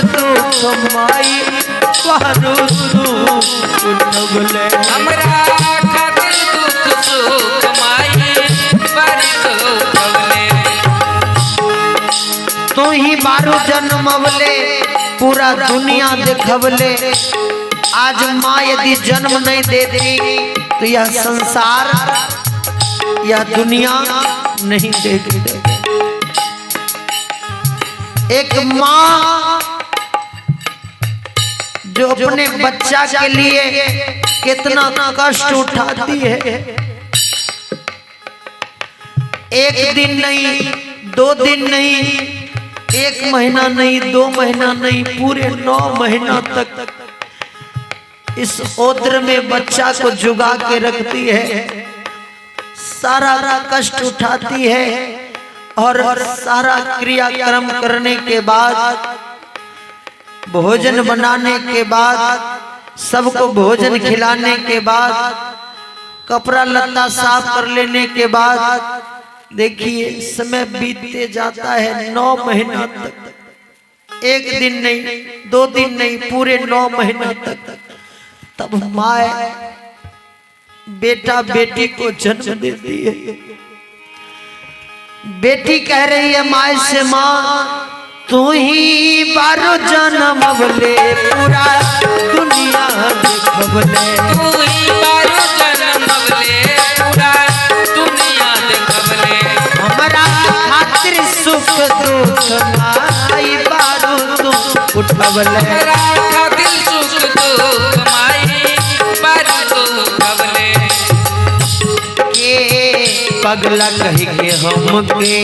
दुख माई बारू दुख उठवले हमरा खातिर दुख सुख माई बारी उठवले तू ही बारू जन्मवले पूरा दुनिया दिखवले। आज माँ यदि जन्म नहीं देती तो यह संसार यह दुनिया नहीं देखते। एक माँ जो अपने बच्चा के लिए कितना कष्ट उठाती है, एक दिन नहीं, 2 दिन नहीं, 1 महीना नहीं, 2 महीना नहीं, पूरे 9 महीना तक इस ओद्र में बच्चा को जुगा के रखती है, सारा कष्ट उठाती है और सारा क्रियाक्रम करने के बाद, भोजन बनाने के बाद, सबको भोजन खिलाने के बाद, कपड़ा लत्ता साफ कर लेने के बाद, देखिए समय बीतते जाता है 9 महीना तक, 1 दिन नहीं, 2 दिन नहीं, पूरे 9 महीना तक। तब माँ बेटा बेटी को जन्म देती है। बेटी कह रही है माँ से, माँ तू ही बारो जन्मवले पूरा दुनिया दिखवले, तू ही बारो जन्मवले पूरा दुनिया दिखवले। हमरा खातिर सुख दुख माई बारो दुख उठवले, हमरा खातिर सुख दुख माई बारी उठवले। के पगला कह के हमके,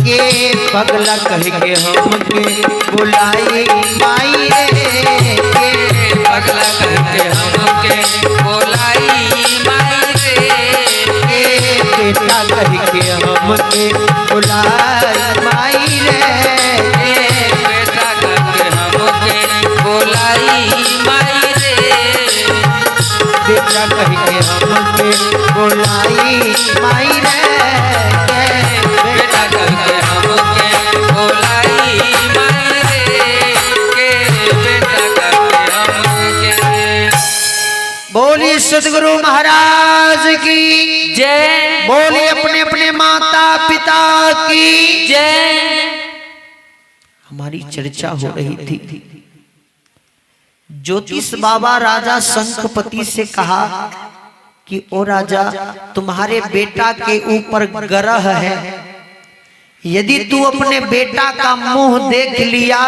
के पगला कह के हमके बुलाई माई रे, के पगला कह के हमके बुलाई माई रे, के बेटा कह के हमके बुलाई माई रे, के बेटा कह के हमके बुलाई माई रे, बेटा कह के हमके बुलाई माई रे, बेटा कह के हमके बुलाई माई रे, के बेटा कह के हमके। बोलिए सद्गुरु महाराज की जय, बोलिए अपने अपने माता पिता की जय। हमारी चर्चा हो रही थी, ज्योतिष बाबा राजा शंखपति से कहा कि ओ राजा, तुम्हारे बेटा के ऊपर ग्रह है, यदि तू अपने बेटा का मुंह देख लिया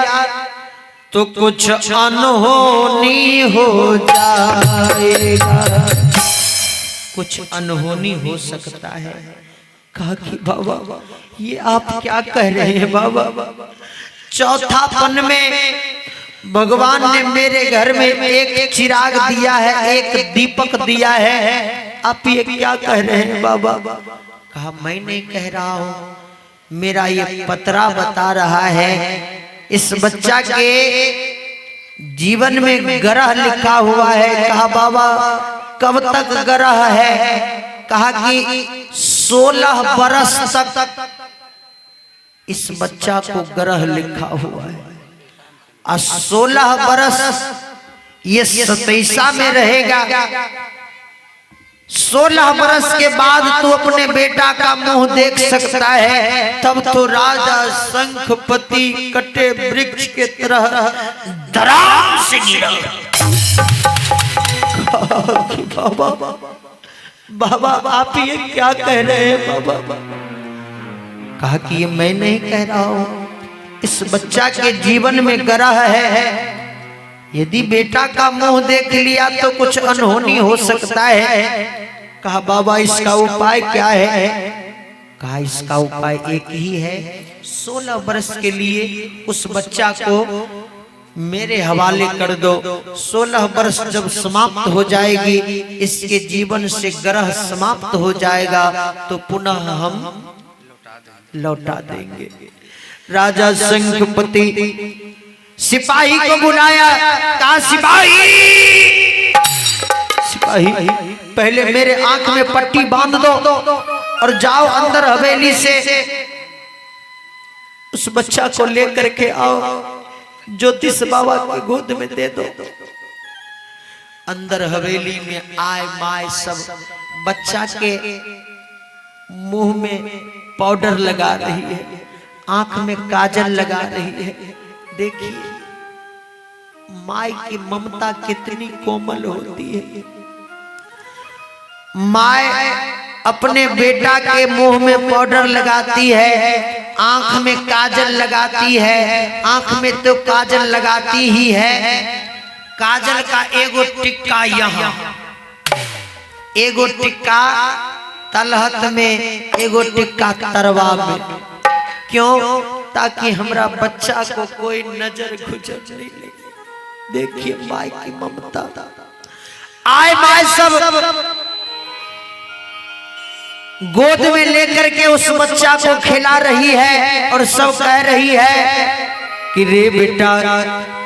तो कुछ अनहोनी हो जाएगा, कुछ अनहोनी हो सकता है। कहा कि बाबा ये आप क्या कह रहे हैं बाबा, चौथापन में भगवान ने मेरे घर में एक चिराग दिया है, एक दीपक दिया है, आप ये क्या कह रहे हैं बाबा। कहा मैं नहीं कह रहा हूँ, मेरा ये पतरा बता रहा है, इस बच्चा के जीवन में ग्रह लिखा हुआ है। कहा बाबा कब तक ग्रह है। कहा कि 16 बरस तक इस बच्चा को ग्रह लिखा हुआ है, और 16 बरस ये 27 में रहेगा। 16 बरस के बाद तू अपने बेटा का मुंह देख सकता है। तब तो राजा शंखपति कटे वृक्ष के तरह धड़ाम से गिरा। बाबा बाबा आप ये क्या कह रहे हैं बाबा। कहा कि ये मैं नहीं कह रहा हूं, इस बच्चा के जीवन में ग्रह है, यदि बेटा का मुंह देख लिया तो कुछ अनहोनी हो सकता है। कहा बाबा इसका उपाय क्या है। कहा इसका उपाय एक ही है, 16 वर्ष के लिए उस बच्चा को मेरे हवाले कर दो। 16 वर्ष जब समाप्त हो जाएगी, इसके जीवन से ग्रह समाप्त हो जाएगा, तो पुनः हम लौटा देंगे। राजा शंखपति सिपाही को बुलाया। कहा सिपाही पहले मेरे आंख में पट्टी बांध दो और जाओ अंदर हवेली से उस बच्चा को लेकर के आओ, ज्योतिष बाबा की गोद में दे दो। अंदर हवेली में आय माय सब बच्चा के मुंह में पाउडर लगा रही है, आंख में काजल लगा रही है। देखिए माय की ममता कितनी कोमल होती है। माय अपने बेटा के मुंह में पाउडर लगाती है, आंख में काजल लगाती है। आंख में तो काजल लगाती ही है, काजल का एगो टिक्का यहाँ, एगो टिक्का तलहट में, एगो टिक्का तरवा में। क्यों? ताकि हमरा बच्चा को कोई नजर गुजर नहीं लगे। देखिए माय की ममता। आय माय सब गोद में लेकर के उस बच्चा को खिला रही है और सब कह रही है कि रे बेटा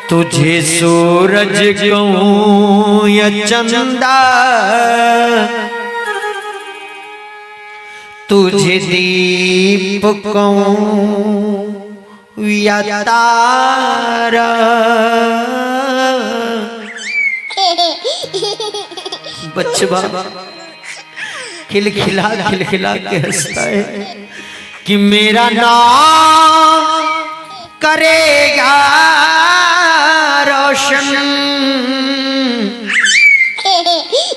तुझे सूरज कहूं या चंदा, तुझे दीप कहूं या तारा। बच्चा खिलखिला खिलखिला के हंसता है कि मेरा नाम करेगा रोशन,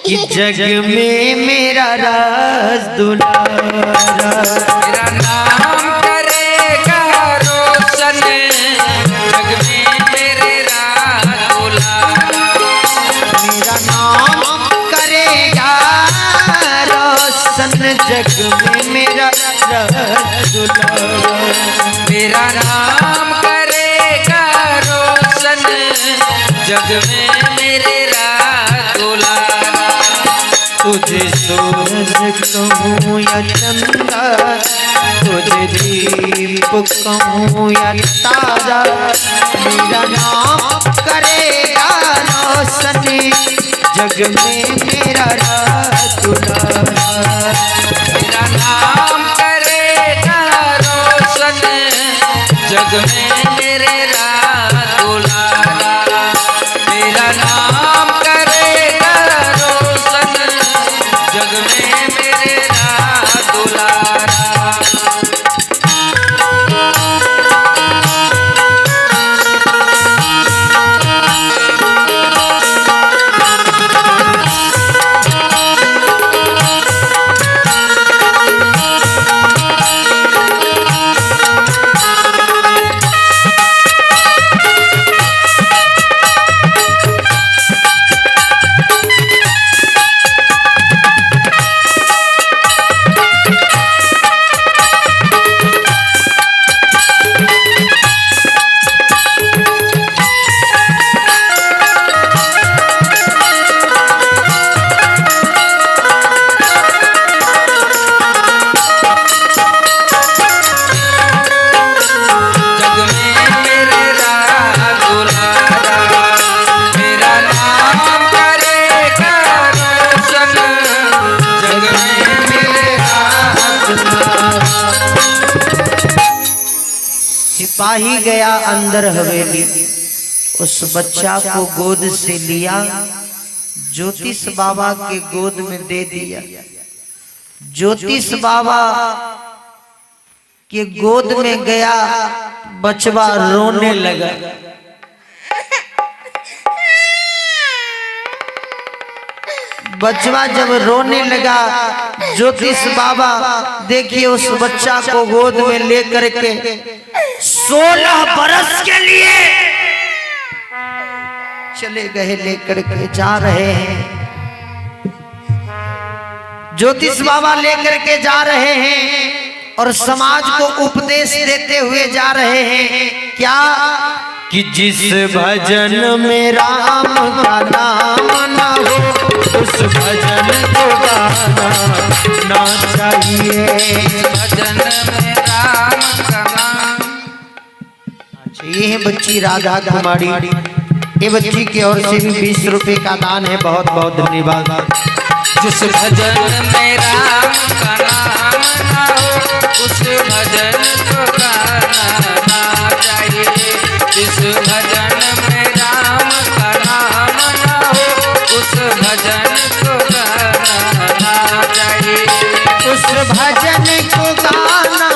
कि जग में मेरा राज दुलारा। मेरा नाम करेगा रोशन, जग में मेरे राज दुलारा। मेरा नाम करेगा रोशन, जग में मेरा राज दुलारा। मेरा नाम करेगा रोशन, जग में मेरे राज दुलारा। तुझे सूरज कहूं या चंदा, तुझे दीप कहूं या तारा। मेरा नाम करेगा रोशन, जग में मेरा राज दुलारा। मेरा नाम करेगा रोशन, जग में मेरे राज दुलारा। मेरा नाम करेगा रोशन, जग में मेरे राज दुलारा। सिपाही गया अंदर हवेली, उस बच्चा को गोद से लिया, ज्योतिष बाबा के गोद में दे दिया। ज्योतिष बाबा के गोद में गया, बचवा रोने लगा। बचवा जब रोने लगा, ज्योतिष बाबा देखिए उस बच्चा को गोद में लेकर के 16 बरस के लिए चले गए, लेकर के जा रहे हैं। ज्योतिष बाबा लेकर के जा रहे हैं और समाज को उपदेश देते हुए जा रहे हैं। क्या? कि जिस भजन में राम का नाम ना हो, उस भजन को गाना ना चाहिए। भजन में राम का नाम। ये है बच्ची राधा कुमारी, ये बच्ची की ओर से भी 20 रुपए का दान है। बहुत बहुत धन्यवाद। जिस भजन में राम का नाम ना हो, उस भजन को गाना भजन को गाना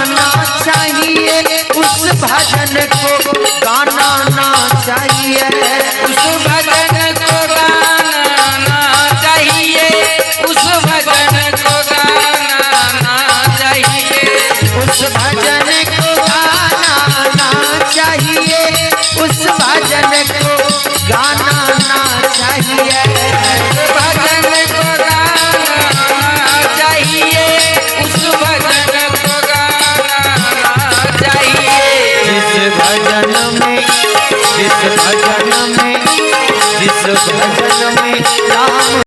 ना चाहिए, उस भजन को गाना ना चाहिए, उस भजन को गाना चाहिए, उस भजन को गाना चाहिए, उस भजन को गाना ना चाहिए, उस भजन को गाना ना चाहिए, भजन को गाना चाहिए, उस भजन को गाना चाहिए। जिस भजन में जिस भजन में राम